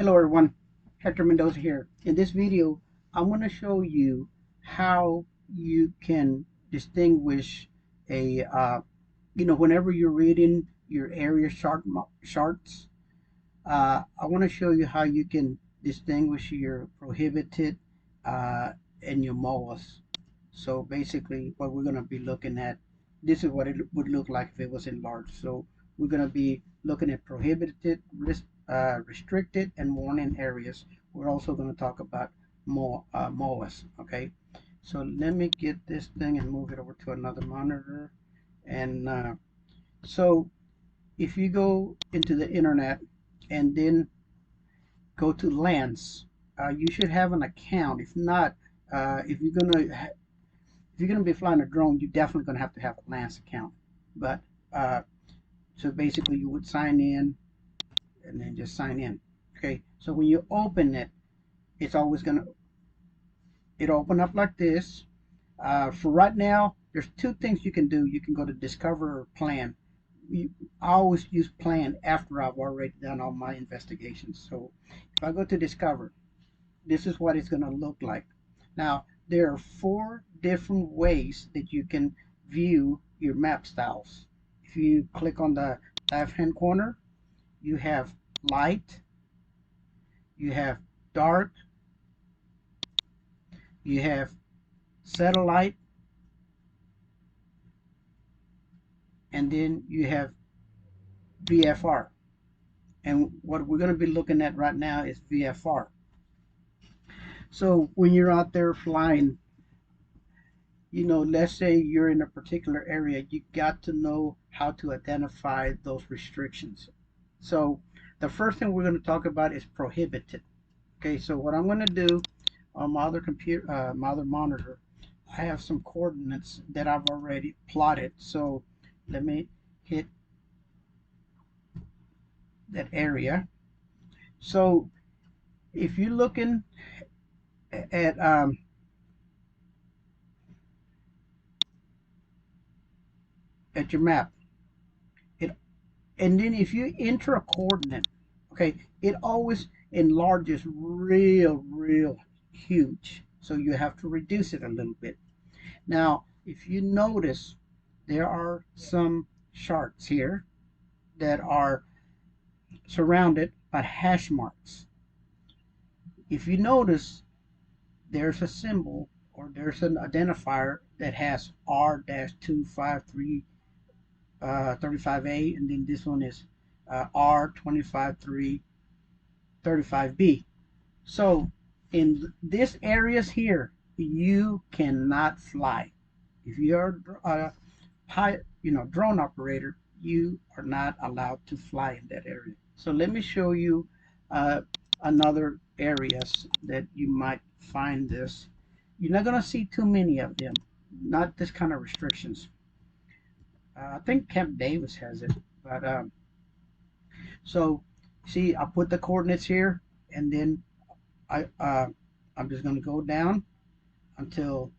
Hello everyone, Hector Mendoza here. In this video, I'm going to show you how you can distinguish a, whenever you're reading your area charts, I want to show you how you can distinguish your prohibited and your MOAs. So basically what we're going to be looking at, this is what it would look like if it was enlarged. So we're going to be looking at prohibited, restricted, and warning areas. We're also going to talk about MOAs. Okay, so let me get this thing and move it over to another monitor. And so if you go into the internet and then go to LAANC, you should have an account. If not, if you're gonna be flying a drone, you're definitely gonna have to have a LAANC account. But so basically, you would sign in and then just sign in. Okay. So when you open it, it's always gonna open up like this. For right now, there's two things you can do. You can go to Discover or Plan. I always use Plan after I've already done all my investigations. So if I go to Discover, this is what it's going to look like. Now, there are 4 different ways that you can view your map styles. If you click on the left-hand corner, you have light, you have dark, you have satellite, and then you have VFR. And what we're going to be looking at right now is VFR. So when you're out there flying, let's say you're in a particular area, you got to know how to identify those restrictions. So the first thing we're going to talk about is prohibited. Okay, so what I'm going to do on my other computer, my other monitor, I have some coordinates that I've already plotted. So let me hit that area. So if you're looking at your map, and then if you enter a coordinate, okay, it always enlarges real huge, so you have to reduce it a little bit. Now if you notice, there are some charts here that are surrounded by hash marks. If you notice, there's a symbol or there's an identifier that has R-253 35A, and then this one is R25335B. So in this areas here, you cannot fly. If you're a drone operator, you are not allowed to fly in that area. So let me show you another areas that you might find this. You're not going to see too many of them, not this kind of restrictions. I think Camp Davis has it, but so see, I put the coordinates here, and then I'm just going to go down until,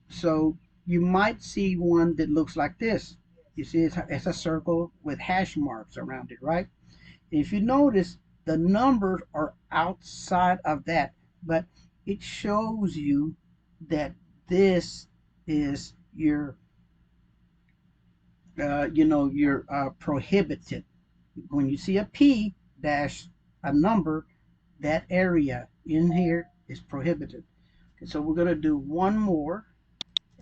so you might see one that looks like this. You see, it's a circle with hash marks around it, right? If you notice, the numbers are outside of that, but it shows you that this is your you're prohibited. When you see a P dash a number, that area in here is prohibited. Okay, so we're going to do one more,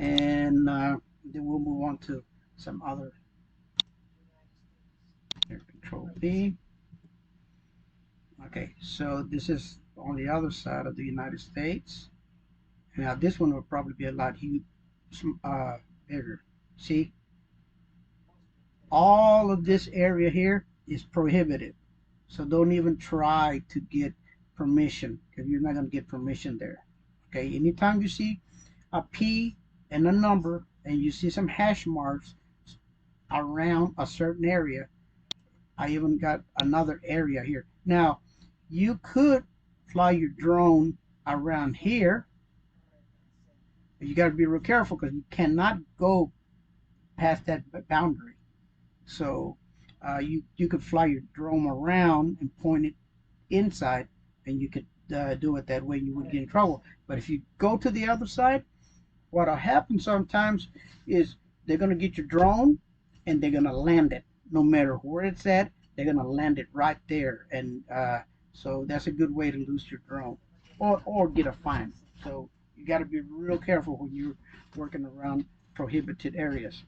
and then we'll move on to some other. Control B. Okay, so this is on the other side of the United States. Now this one will probably be a lot bigger. See, all of this area here is prohibited, so don't even try to get permission, because you're not going to get permission there. Okay, anytime you see a P and a number and you see some hash marks around a certain area, I even got another area here. Now you could fly your drone around here, but you got to be real careful because you cannot go past that boundary. So you could fly your drone around and point it inside, and you could do it that way. You wouldn't get in trouble. But if you go to the other side, what'll happen sometimes is they're gonna get your drone and they're gonna land it. No matter where it's at, they're gonna land it right there, and so that's a good way to lose your drone or get a fine. So you got to be real careful when you're working around prohibited areas.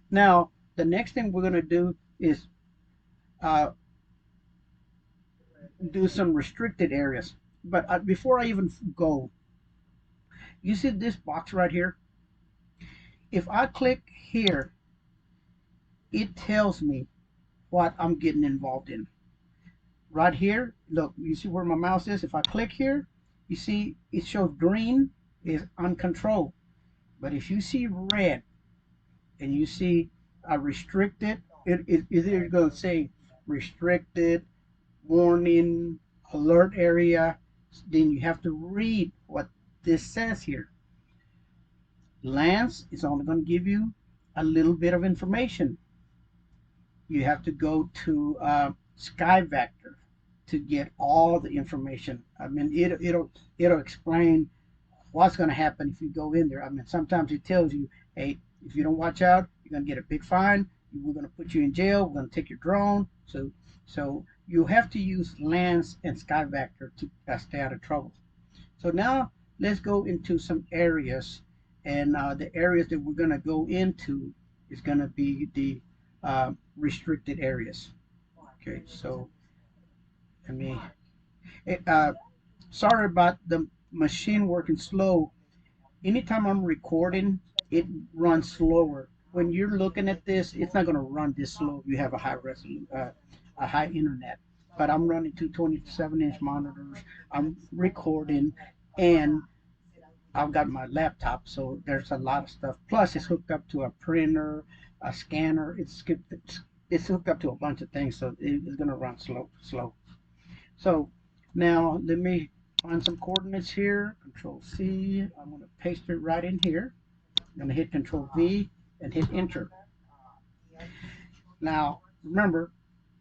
Now, the next thing we're gonna do is uh, do some restricted areas. But before I even go, you see this box right here? If I click here, it tells me what I'm getting involved in. Right here, look, you see where my mouse is? If I click here, you see it shows green is uncontrolled. But if you see red and you see restricted, it is either going to say restricted, warning, alert area. Then you have to read what this says here. LAANC is only going to give you a little bit of information. You have to go to SkyVector to get all the information. I mean, it'll explain what's going to happen if you go in there. I mean, sometimes it tells you, hey, if you don't watch out, you're going to get a big fine. We're going to put you in jail. We're going to take your drone. So you have to use LAANC and SkyVector to stay out of trouble. So now let's go into some areas, and the areas that we're going to go into is going to be the restricted areas. Okay, so let me. Sorry about the machine working slow. Anytime I'm recording, it runs slower. When you're looking at this, it's not going to run this slow if you have a high resolution, a high internet. But I'm running two 27-inch monitors. I'm recording, and I've got my laptop, so there's a lot of stuff. Plus, it's hooked up to a printer, a scanner. It's hooked up to a bunch of things, so it's going to run slow. So now let me find some coordinates here. Control C. I'm going to paste it right in here. I'm going to hit Control V and hit Enter. Now remember,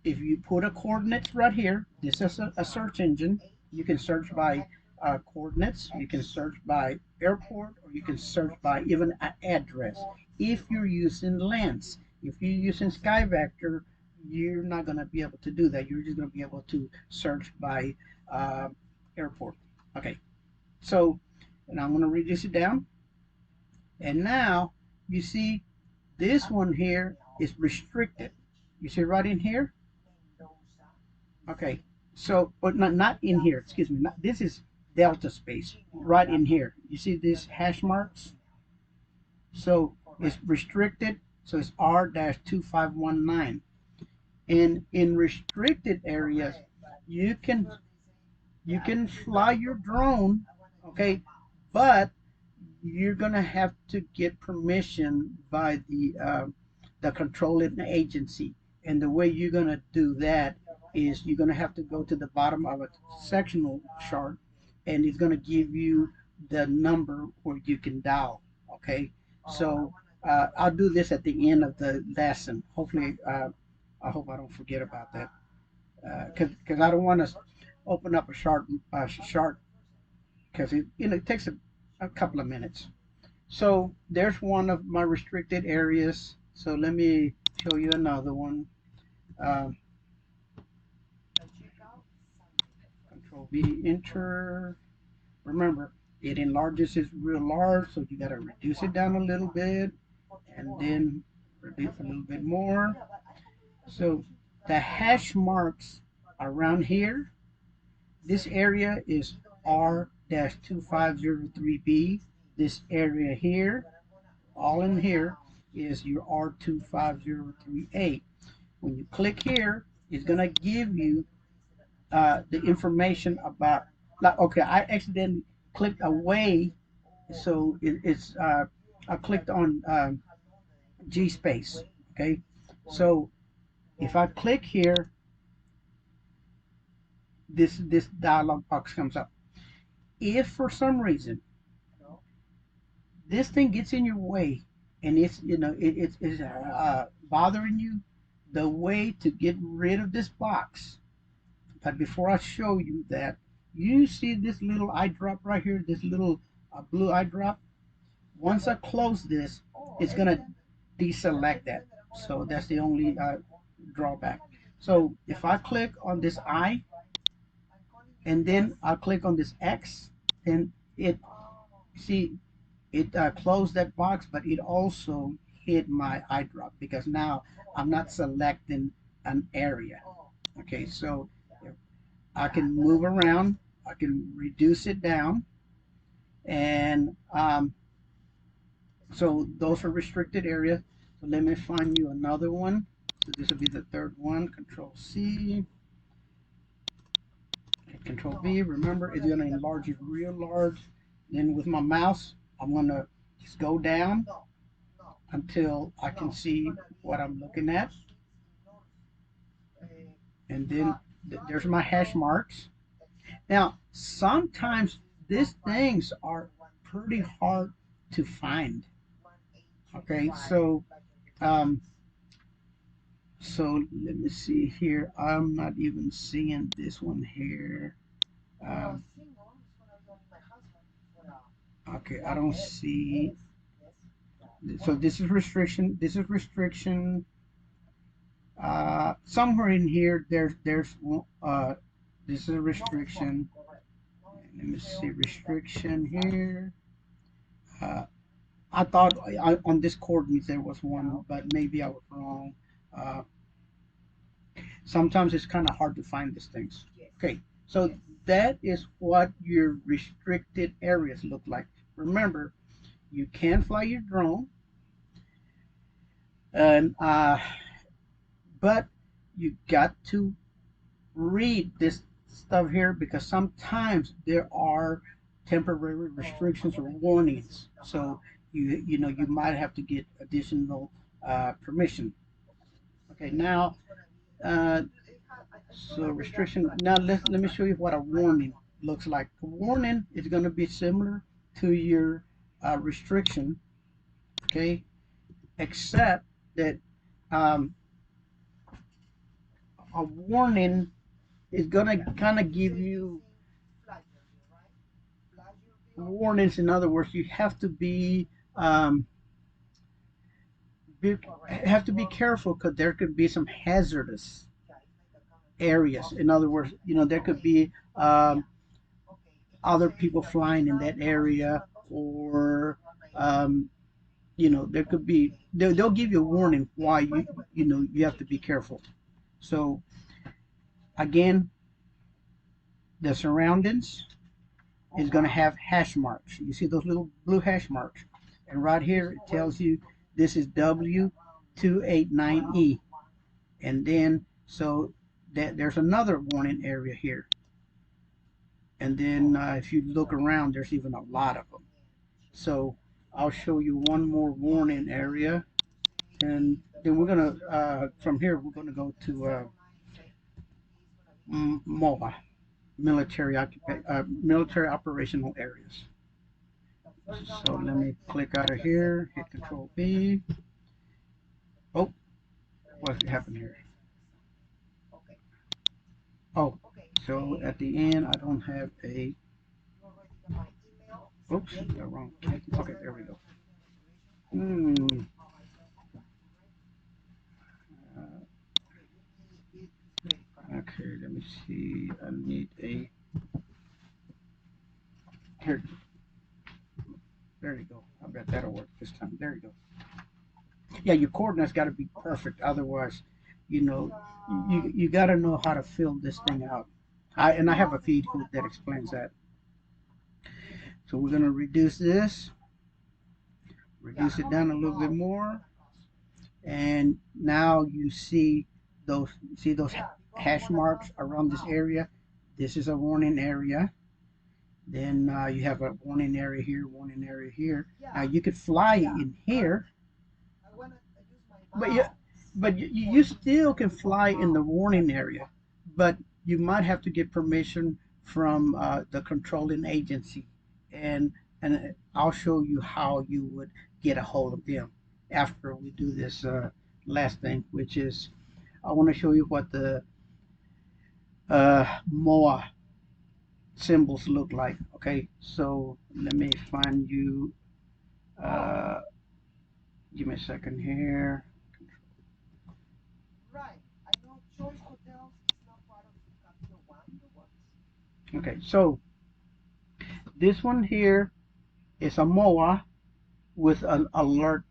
if you put a coordinates right here, this is a search engine. You can search by coordinates, you can search by airport, or you can search by even an address. If you're using LAANC, if you're using SkyVector, you're not going to be able to do that. You're just going to be able to search by airport. Okay, so and I'm going to reduce it down. And now you see this one here is restricted. You see right in here? Okay, so, but not in here, excuse me. This is delta space right in here. You see these hash marks? So it's restricted, so it's R-2519. And in restricted areas, you can fly your drone, okay, but you're gonna have to get permission by the controlling agency. And the way you're gonna do that is you're gonna have to go to the bottom of a sectional chart, and it's gonna give you the number where you can dial. Okay, so I'll do this at the end of the lesson. Hopefully, I hope I don't forget about that, because I don't want to open up a chart because it takes a couple of minutes. So there's one of my restricted areas. So let me show you another one. Um, Control V, enter. Remember, it enlarges it real large, so you got to reduce it down a little bit, and then reduce a little bit more. So the hash marks around here, this area is R-2503B. This area here, all in here, is your R-2503A. When you click here, it's going to give you the information about, like, okay, I accidentally clicked away, so I clicked on G space, okay? So if I click here, this dialog box comes up. If for some reason this thing gets in your way and it's it's bothering you, the way to get rid of this box. But before I show you that, you see this little eye drop right here, this little blue eye drop. Once I close this, it's gonna deselect that. So that's the only drawback. So if I click on this eye and then I click on this X, then it, see, it closed that box, but it also hid my eye drop because now I'm not selecting an area. Okay, so I can move around, I can reduce it down, and so those are restricted areas. So let me find you another one. So this will be the third one. Control C, Control V. Remember, it's gonna enlarge it real large. Then with my mouse, I'm gonna just go down until I can see what I'm looking at. And then there's my hash marks. Now, sometimes these things are pretty hard to find. Okay, um, so let me see here. I'm not even seeing this one here. Um, okay, I don't see. So this is restriction. This is restriction. Somewhere in here, there's this is a restriction. Let me see restriction here. Uh, I thought on this coordinates there was one, but maybe I was wrong. Uh, Sometimes it's kind of hard to find these things. Okay, so that is what your restricted areas look like. Remember, you can fly your drone, and but you got to read this stuff here because sometimes there are temporary restrictions or warnings. So you might have to get additional permission. Okay, now uh, so restriction. Now let me show you what a warning looks like. A warning is going to be similar to your restriction, okay, except that um, a warning is going to kind of give you warnings. In other words, you um, be have to be careful because there could be some hazardous areas. In other words, there could be other people flying in that area, or um, there could be they'll give you a warning why you have to be careful. So again, the surroundings is going to have hash marks. You see those little blue hash marks, and right here it tells you this is W289E, and then so that there's another warning area here, and then if you look around, there's even a lot of them. So I'll show you one more warning area, and then we're gonna from here we're gonna go to MOA, military operational areas. So let me click out of here, hit Control B. Oh, what happened here? Oh, so at the end I don't have a. Oops, the wrong. Okay, there we go. Hmm. Uh, okay, let me see. I need a. Here. There you go. I bet that'll work this time. There you go. Yeah, your coordinates got to be perfect. Otherwise, you know, you got to know how to fill this thing out. I have a feed that explains that. So we're gonna reduce it down a little bit more, and now you see those hash marks around this area. This is a warning area. Then you have a warning area here, warning area here. Now you could fly in here, but you still can fly in the warning area, but you might have to get permission from the controlling agency, and I'll show you how you would get a hold of them after we do this last thing, which is I want to show you what the MOA symbols look like. Okay, so let me find you. Uh, Give me a second here. Right. I know Choice Hotels is not part of Capital One, the ones. Okay, so this one here is a MOA with an alert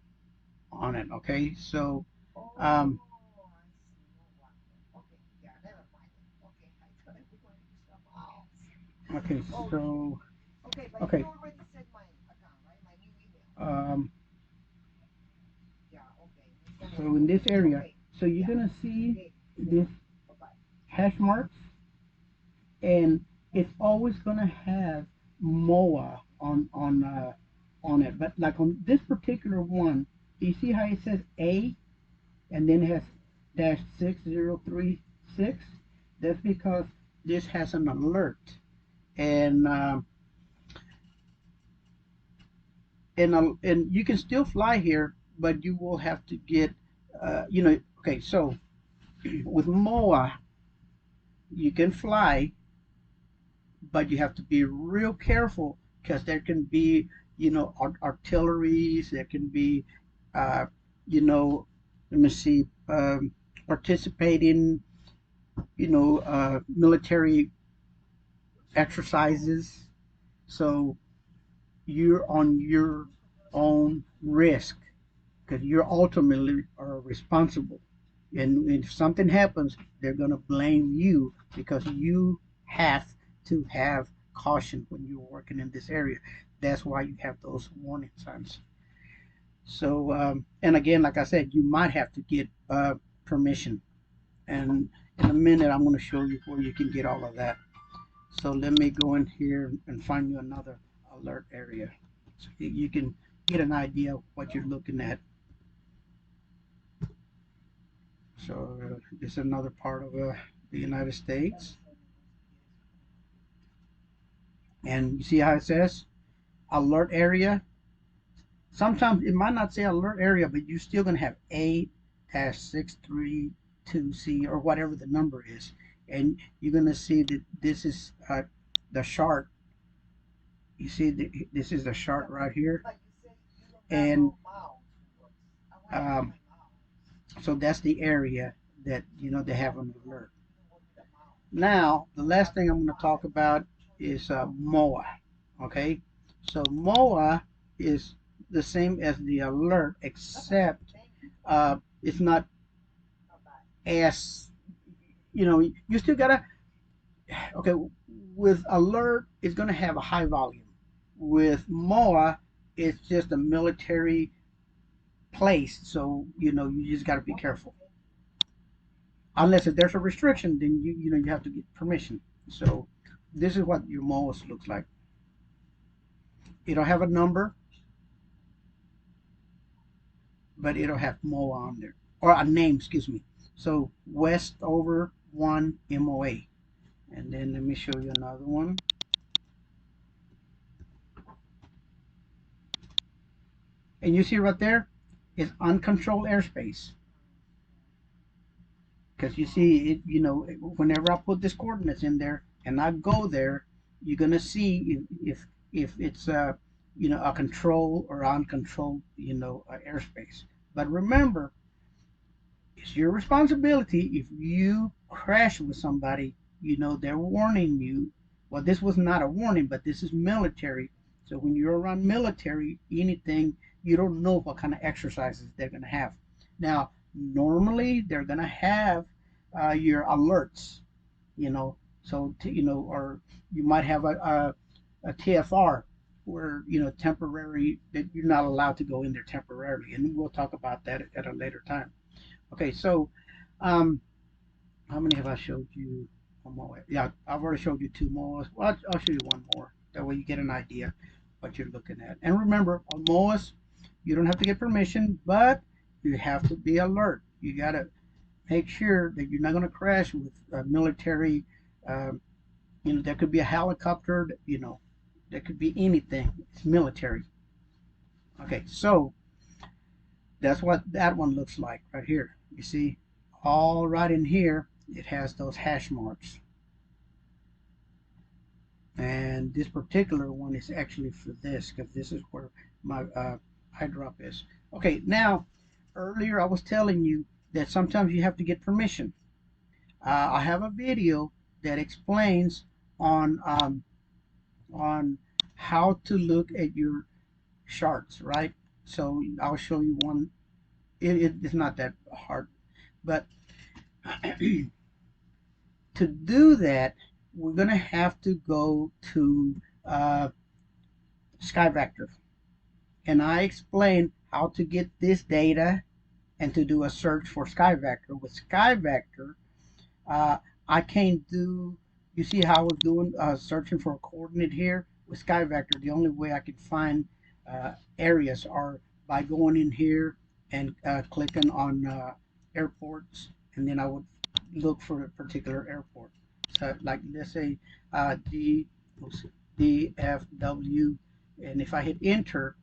on it. Okay, so okay, so okay. Um, so in this area, so you're gonna see this hash marks, and it's always gonna have MOA on it. But like on this particular one, you see how it says A, and then it has -6036. That's because this has an alert, and and you can still fly here, but you will have to get okay, so with MOA you can fly, but you have to be real careful because there can be artilleries, there can be uh, you know let me see, participating military exercises. So you're on your own risk because you're ultimately are responsible. And if something happens, they're going to blame you because you have to have caution when you're working in this area. That's why you have those warning signs. So, and again, like I said, you might have to get permission. And in a minute, I'm going to show you where you can get all of that. So let me go in here and find you another alert area so you can get an idea of what you're looking at. So this is another part of the United States. And you see how it says alert area? Sometimes it might not say alert area, but you're still going to have A-632C or whatever the number is. And you're going to see that this is the chart. You see, this is the chart right here. And so that's the area that they have an alert. Now, the last thing I'm going to talk about is MOA. Okay, so MOA is the same as the alert, except it's not as you still gotta. Okay, with alert, it's going to have a high volume. With MOA, it's just a military place, so you just got to be careful. Unless if there's a restriction, then you have to get permission. So this is what your MOAs looks like. It'll have a number, but it'll have MOA on there, or a name, excuse me. So Westover 1 MOA. And then let me show you another one. And you see right there is uncontrolled airspace. Because you see it, whenever I put this coordinates in there and I go there, you're gonna see if it's a control or uncontrolled airspace. But remember, it's your responsibility. If you crash with somebody, they're warning you. Well, this was not a warning, but this is military. So when you're around military, anything, you don't know what kind of exercises they're going to have. Now, normally they're going to have your alerts, so or you might have a TFR where temporary, that you're not allowed to go in there temporarily, and we'll talk about that at a later time. Okay, so how many have I showed you? One more. Yeah, I've already showed you two more. Well, I'll show you one more. That way you get an idea what you're looking at. And remember, on MOAs, you don't have to get permission, but you have to be alert. You got to make sure that you're not going to crash with military. There could be a helicopter. There could be anything. It's military. Okay, so that's what that one looks like right here. You see all right in here, it has those hash marks. And this particular one is actually for this, because this is where my eye drop is. Okay, now, earlier I was telling you that sometimes you have to get permission. I have a video that explains on how to look at your charts, right? So I'll show you one. It's not that hard, but to do that, we're gonna have to go to SkyVector, and I explain how to get this data and to do a search for SkyVector. With SkyVector, uh, I can't do. You see how I was doing searching for a coordinate here with SkyVector. The only way I could find areas are by going in here and clicking on airports, and then I would look for a particular airport. So, like let's say D, DFW, and if I hit enter,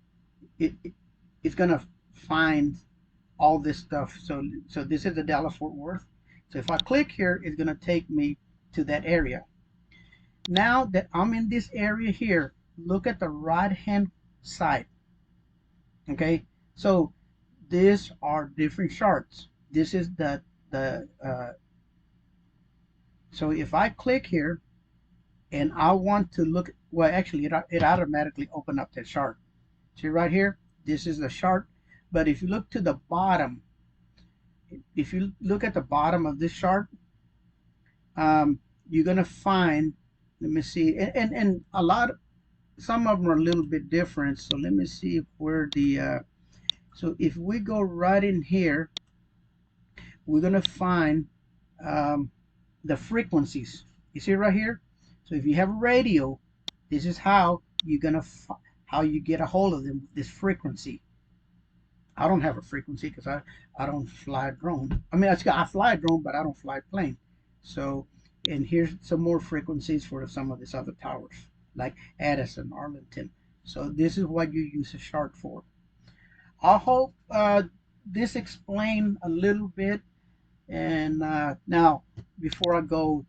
it's gonna find all this stuff. So this is the Dallas Fort Worth. So if I click here, it's gonna take me to that area. Now that I'm in this area here, look at the right hand side. Okay, so these are different charts. This is the so if I click here and I want to look, well, actually it automatically opened up that chart. See right here, this is the chart. But if you look to the bottom, if you look at the bottom of this chart, you're gonna find, let me see, and a lot, some of them are a little bit different. So let me see where the so if we go right in here, we're gonna find the frequencies. You see right here. So if you have a radio, this is how you're gonna how you get a hold of them. This frequency. I don't have a frequency because I don't fly a drone. I mean, I fly a drone, but I don't fly a plane. So, and here's some more frequencies for some of these other towers, like Addison, Arlington. So this is what you use a chart for. I hope this explained a little bit. And now, before I go,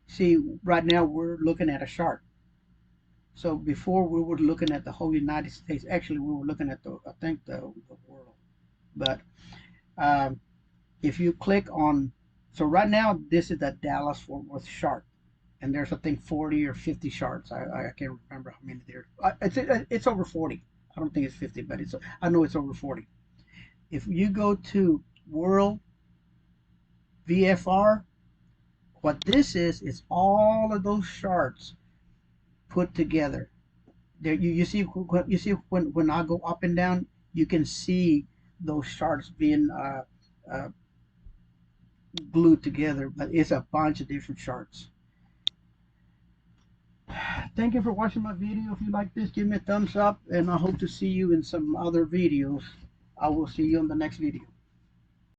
see, right now we're looking at a chart. So before we were looking at the whole United States. Actually, we were looking at I think the world. But um, if you click on, so right now this is the Dallas Fort Worth chart, and there's I think 40 or 50 charts. I can't remember how many there. It's over 40. I don't think it's 50, but I know it's over 40. If you go to World VFR, what this is all of those charts put together. There, you see when I go up and down, you can see those charts being glued together, but it's a bunch of different charts. Thank you for watching my video. If you like this, give me a thumbs up, and I hope to see you in some other videos. I will see you in the next video.